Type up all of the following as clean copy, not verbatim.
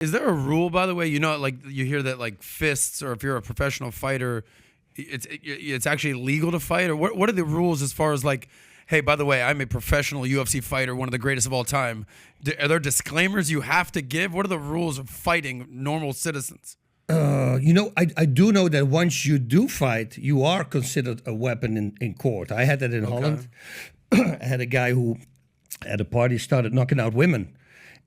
Is there a rule, by the way? Like you hear that like fists, or if you're a professional fighter, it's actually legal to fight, or what are the rules as far as like, hey, by the way, I'm a professional UFC fighter, one of the greatest of all time. Are there disclaimers you have to give? What are the rules of fighting normal citizens? I do know that once you do fight, you are considered a weapon in court. I had that in Holland. I had a guy who at a party started knocking out women.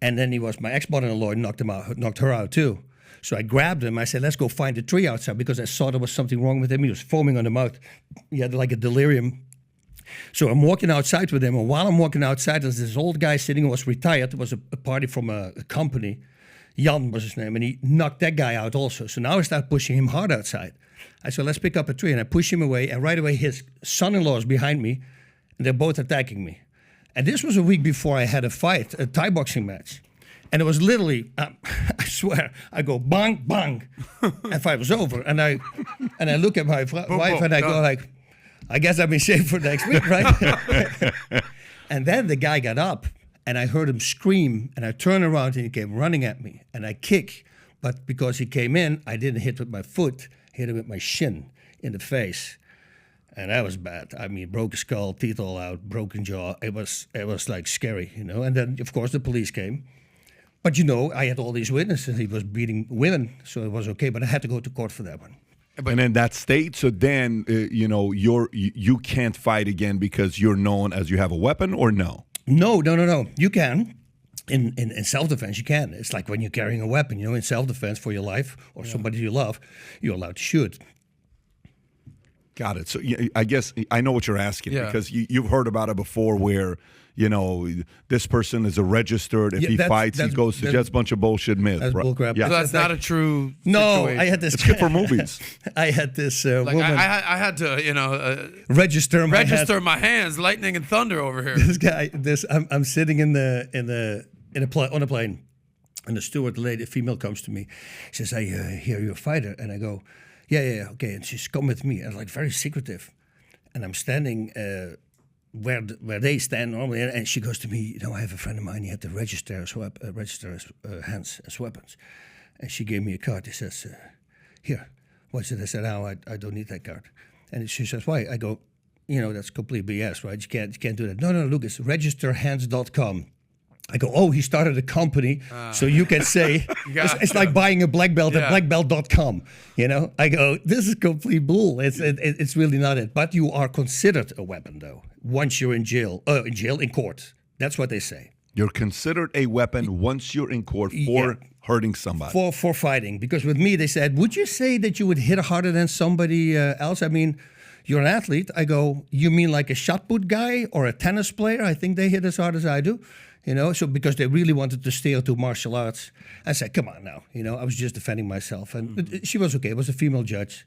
And then my ex-mother-in-law knocked her out too. So I grabbed him. I said, let's go find a tree outside, because I saw there was something wrong with him. He was foaming on the mouth. He had like a delirium. So I'm walking outside with him. And while I'm walking outside, there's this old guy sitting who was retired. It was a party from a company. Jan was his name. And he knocked that guy out also. So now I start pushing him hard outside. I said, let's pick up a tree. And I push him away. And right away, his son-in-law is behind me. And they're both attacking me. And this was a week before I had a fight, a Thai boxing match. And it was literally, I swear, I go bang, bang, and fight was over. And I look at my wife and I go like, I guess I've been saved for next week, right? And then the guy got up and I heard him scream, and I turned around and he came running at me, and I kick. But because he came in, I didn't hit with my foot, hit him with my shin in the face. And that was bad. I mean, broken skull, teeth all out, broken jaw. It was like scary, And then, of course, the police came. But, I had all these witnesses. He was beating women, so it was okay. But I had to go to court for that one. And in that state, so then, you can't fight again because you're known as you have a weapon, or no? No. You can. In self-defense, you can. It's like when you're carrying a weapon, in self-defense for your life or somebody you love, you're allowed to shoot. Got it. So I guess I know what you're asking, because you've heard about it before where, this person is a registered, if he fights, he goes to just a bunch of bullshit myth. That's bullcrap. Yeah. So that's not a true No, situation. I had this. It's good for movies. I had this woman. I had to, register my hands, lightning and thunder over here. This guy, I'm sitting on a plane, and the steward, the female, comes to me. She says, I hear you're a fighter. And I go, yeah, okay. And she's come with me, and like very secretive. And I'm standing where they stand normally, and she goes to me, I have a friend of mine, he had to register his hands as weapons. And she gave me a card. She says, here, what's it? I said, I don't need that card. And she says, why? I go, that's complete BS, right? You can't do that. No, look, it's registerhands.com. I go, oh, he started a company, so you can say, it's like buying a black belt at blackbelt.com, I go, this is complete bull. It's really not it. But you are considered a weapon, though, once you're in court. That's what they say. You're considered a weapon once you're in court for hurting somebody. For fighting. Because with me, they said, would you say that you would hit harder than somebody else? I mean, you're an athlete. I go, you mean like a shot put guy or a tennis player? I think they hit as hard as I do. So because they really wanted to steer to martial arts. I said, come on now. I was just defending myself. And she was okay. It was a female judge.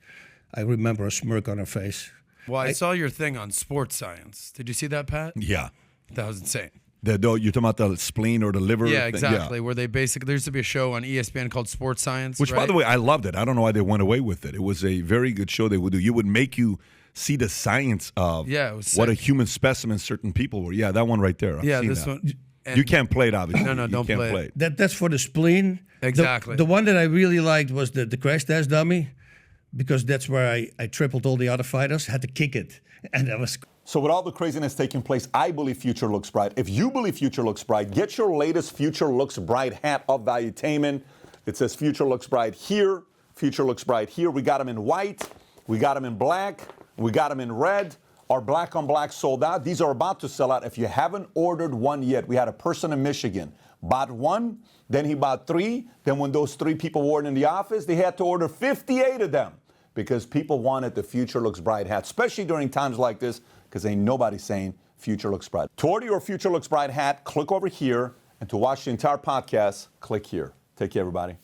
I remember a smirk on her face. Well, I saw your thing on sports science. Did you see that, Pat? Yeah. That was insane. You're talking about the spleen or the liver? Yeah, thing? exactly. Yeah. Where they basically, there used to be a show on ESPN called Sports Science. Which, by the way, I loved it. I don't know why they went away with it. It was a very good show they would do. You would make you see the science of what a human specimen certain people were. Yeah, that one right there. I've seen that. One. You can't play it, obviously. No, don't play it. That's for the spleen. Exactly. The one that I really liked was the crash test dummy, because that's where I tripled all the other fighters, had to kick it. And that was... So with all the craziness taking place, I believe future looks bright. If you believe future looks bright, get your latest Future Looks Bright hat of Valuetainment. It says Future Looks Bright here, Future Looks Bright here. We got them in white, we got them in black, we got them in red. Our black on black sold out. These are about to sell out. If you haven't ordered one yet, we had a person in Michigan, bought one, then he bought 3. Then when those 3 people weren't in the office, they had to order 58 of them because people wanted the Future Looks Bright hat, especially during times like this, because ain't nobody saying Future Looks Bright. To order your Future Looks Bright hat, click over here. And to watch the entire podcast, click here. Take care, everybody.